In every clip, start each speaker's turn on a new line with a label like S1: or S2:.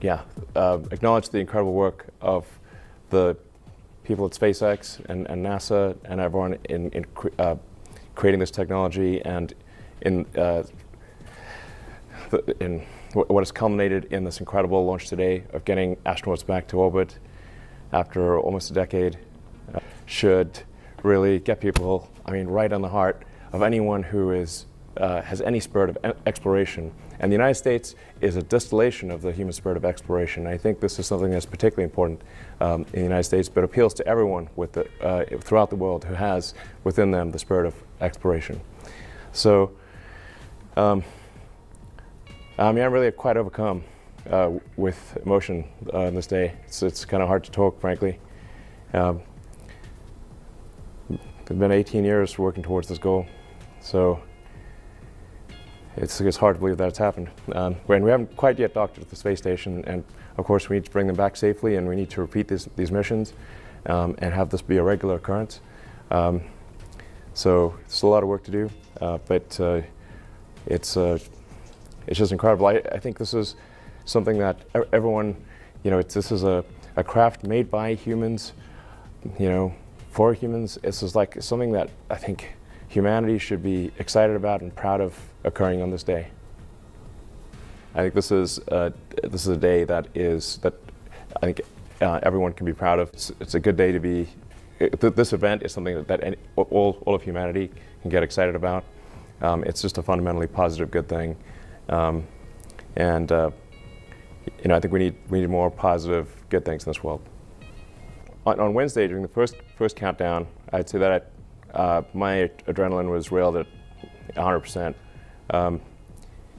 S1: acknowledge the incredible work of the people at SpaceX and NASA and everyone in creating this technology, and in what has culminated in this incredible launch today of getting astronauts back to orbit after almost a decade, should really get people, right on the heart of anyone who has any spirit of exploration. And the United States is a distillation of the human spirit of exploration. I think this is something that's particularly important in the United States, but appeals to everyone throughout the world who has within them the spirit of exploration. So, I'm really quite overcome with emotion on this day. It's kind of hard to talk, frankly. It's been 18 years working towards this goal, so it's hard to believe that it's happened. We haven't quite yet docked at the space station, and of course we need to bring them back safely, and we need to repeat these missions and have this be a regular occurrence. So it's a lot of work to do, but it's just incredible. I think this is something that everyone, this is a craft made by humans, for humans. This is like something that I think humanity should be excited about and proud of occurring on this day. I think this is a day that I think everyone can be proud of. It's a good day to be. This event is something that all of humanity can get excited about. It's just a fundamentally positive, good thing, and I think we need more positive, good things in this world. On Wednesday, during the first countdown, I'd say that my adrenaline was railed at 100%.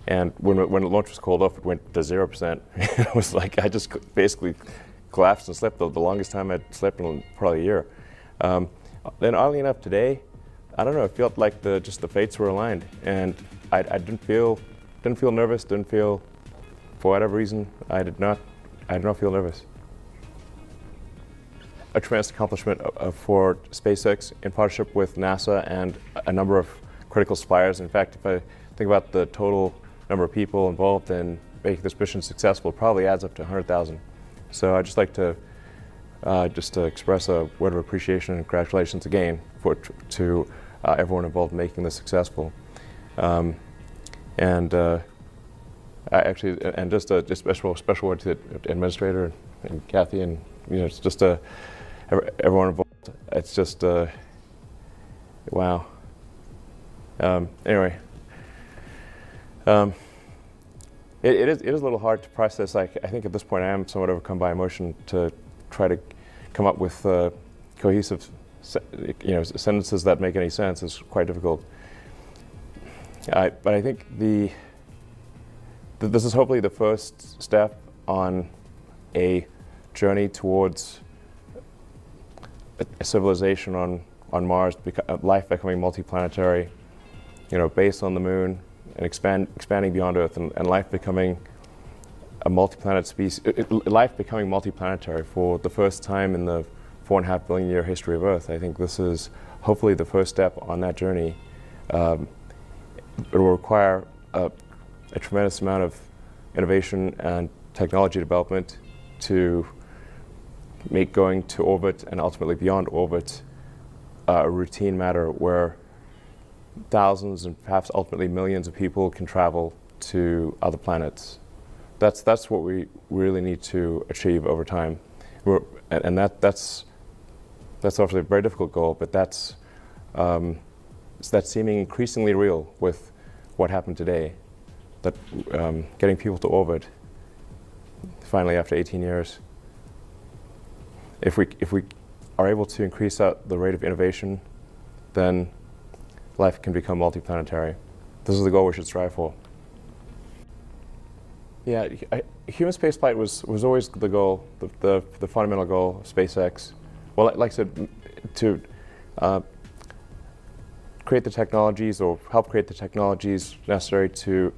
S1: And when the launch was called off, it went to 0%. It was like I just basically collapsed and slept the longest time I'd slept in probably a year. Then oddly enough, today, I don't know, it felt like the fates were aligned, and I didn't feel nervous. Didn't feel, for whatever reason, I did not feel nervous. A tremendous accomplishment for SpaceX in partnership with NASA and a number of critical suppliers. In fact, if I think about the total number of people involved in making this mission successful, it probably adds up to 100,000. So I'd just like to express a word of appreciation and congratulations again to everyone involved in making this successful. And just a special word to the administrator and Kathy, and it's just everyone involved. It's just wow. Anyway, it is a little hard to process. I think at this point I am somewhat overcome by emotion to try to come up with cohesive, sentences that make any sense is quite difficult. But I think this is hopefully the first step on a journey towards a civilization on Mars, life becoming multiplanetary, based on the moon, and expanding beyond Earth, and life becoming a multi-planet species, life becoming multiplanetary for the first time in the 4.5 billion year history of Earth. I think this is hopefully the first step on that journey. It will require a tremendous amount of innovation and technology development to make going to orbit and ultimately beyond orbit a routine matter where thousands and perhaps ultimately millions of people can travel to other planets. That's what we really need to achieve over time. That's obviously a very difficult goal, but that's seeming increasingly real with what happened today, that getting people to orbit finally after 18 years. If we are able to increase the rate of innovation, then life can become multiplanetary. This is the goal we should strive for. Yeah, human spaceflight was always the goal, the fundamental goal of SpaceX. Well, like I said, to create the technologies or help create the technologies necessary to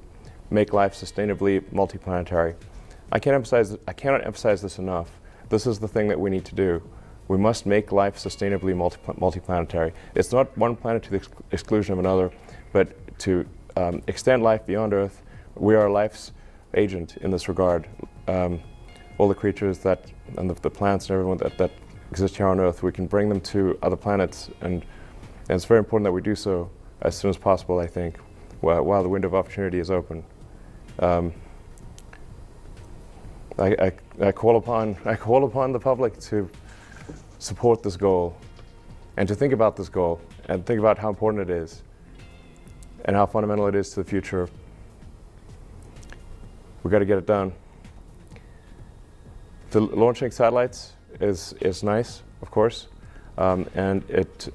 S1: make life sustainably multiplanetary. I cannot emphasize this enough. This is the thing that we need to do. We must make life sustainably multiplanetary. It's not one planet to the exclusion of another, but to extend life beyond Earth. We are life's agent in this regard. All the creatures that, and the plants and everyone that exist here on Earth, we can bring them to other planets, and it's very important that we do so as soon as possible, I think, while the window of opportunity is open. I call upon the public to support this goal, and to think about this goal, and think about how important it is, and how fundamental it is to the future. We've got to get it done. The launching satellites is nice, of course, and it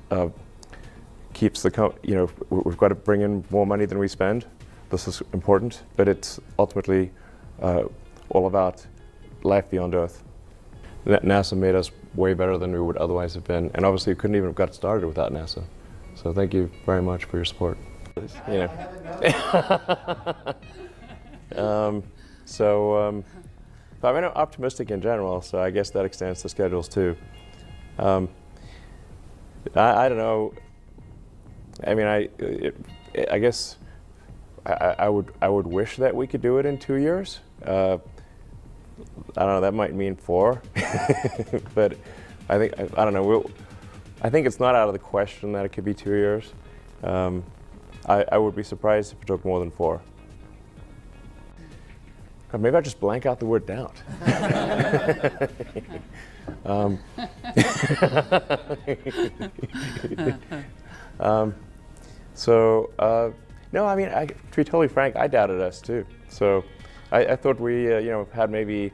S1: keeps we've got to bring in more money than we spend. This is important, but it's ultimately all about life beyond Earth. NASA made us way better than we would otherwise have been, and obviously we couldn't even have got started without NASA. So thank you very much for your support. You know. But I'm optimistic in general, so I guess that extends to schedules too. I don't know. I mean, I guess I would wish that we could do it in 2 years. I don't know. That might mean 4, but I don't know. I think it's not out of the question that it could be 2 years. I would be surprised if it took more than 4. Or maybe I just blank out the word doubt. No, I mean, to be totally frank, I doubted us too. So I thought we, had maybe,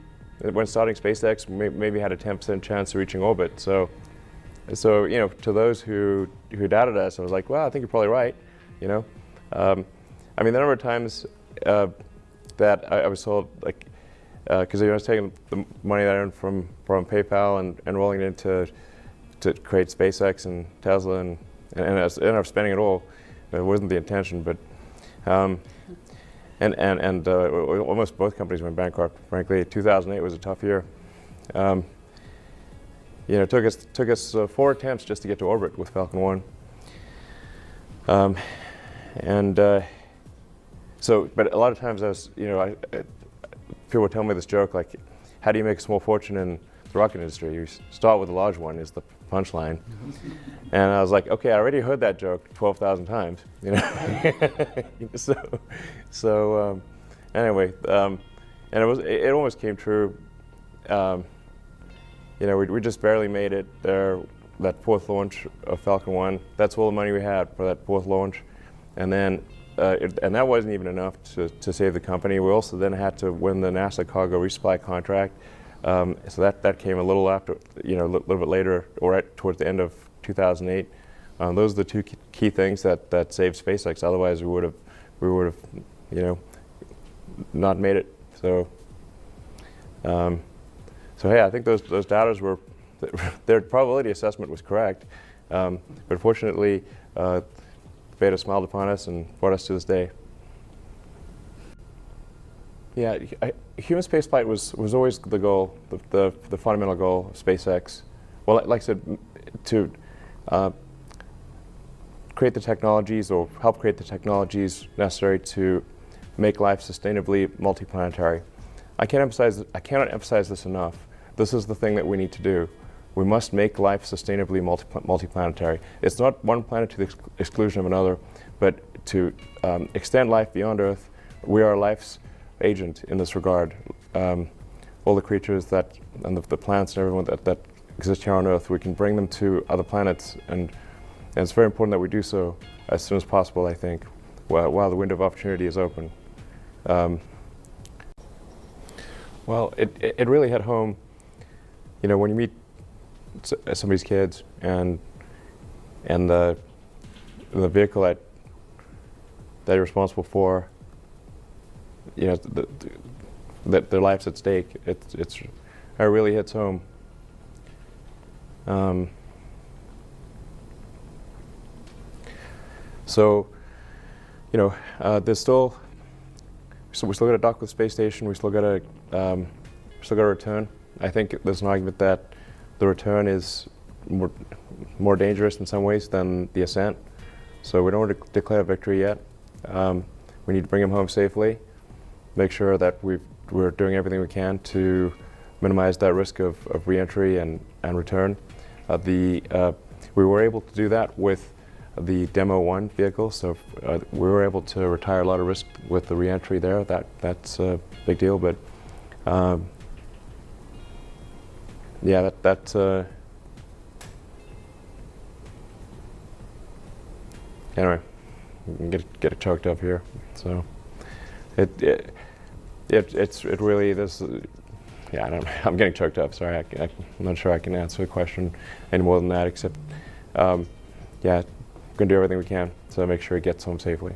S1: when starting SpaceX, maybe had a 10% chance of reaching orbit. So to those who doubted us, I was like, well, I think you're probably right. I mean, the number of times that I was told, like, because I was taking the money that I earned from PayPal and rolling it into to create SpaceX and Tesla, and I ended up spending it all. It wasn't the intention, but almost both companies went bankrupt. Frankly, 2008 was a tough year. It took us 4 attempts just to get to orbit with Falcon 1. But a lot of times people would tell me this joke, like, how do you make a small fortune in the rocket industry? You start with a large one, is the punchline. And I was like, okay, I already heard that joke 12,000 times, Anyway, and it almost came true. We just barely made it there, that 4th launch of Falcon 1. That's all the money we had for that 4th launch. And then, and that wasn't even enough to save the company. We also then had to win the NASA cargo resupply contract. So that came a little after, a little bit later, or towards the end of 2008. Those are the 2 key things that saved SpaceX. Otherwise, we would have, not made it. So hey, I think those doubters their probability assessment was correct. But fortunately, Beta smiled upon us and brought us to this day. Yeah, human spaceflight was always the goal, the fundamental goal of SpaceX. Well, like I said, to create the technologies, or help create the technologies necessary to make life sustainably multiplanetary. I cannot emphasize this enough. This is the thing that we need to do. We must make life sustainably multiplanetary. It's not one planet to the exclusion of another, but to extend life beyond Earth. We are life's agent in this regard. All the creatures that, and the plants and everyone that exist here on Earth, we can bring them to other planets, and it's very important that we do so as soon as possible, I think, while the window of opportunity is open. Well, it really hit home, when you meet somebody's kids and the vehicle that you're responsible for, that their life's at stake. It really hits home. There's still. So we still got to dock with the space station. We still got to return. I think there's an argument that the return is more dangerous in some ways than the ascent. So we don't want to declare victory yet. We need to bring him home safely. make sure that we're doing everything we can to minimize that risk of re-entry and return. We were able to do that with the Demo 1 vehicle, so we were able to retire a lot of risk with the re-entry there. That's a big deal, but yeah, anyway, get it choked up here. So it really this. Yeah, I'm getting choked up. Sorry, I'm not sure I can answer the question any more than that. Except, yeah, we're gonna do everything we can to make sure he gets home safely.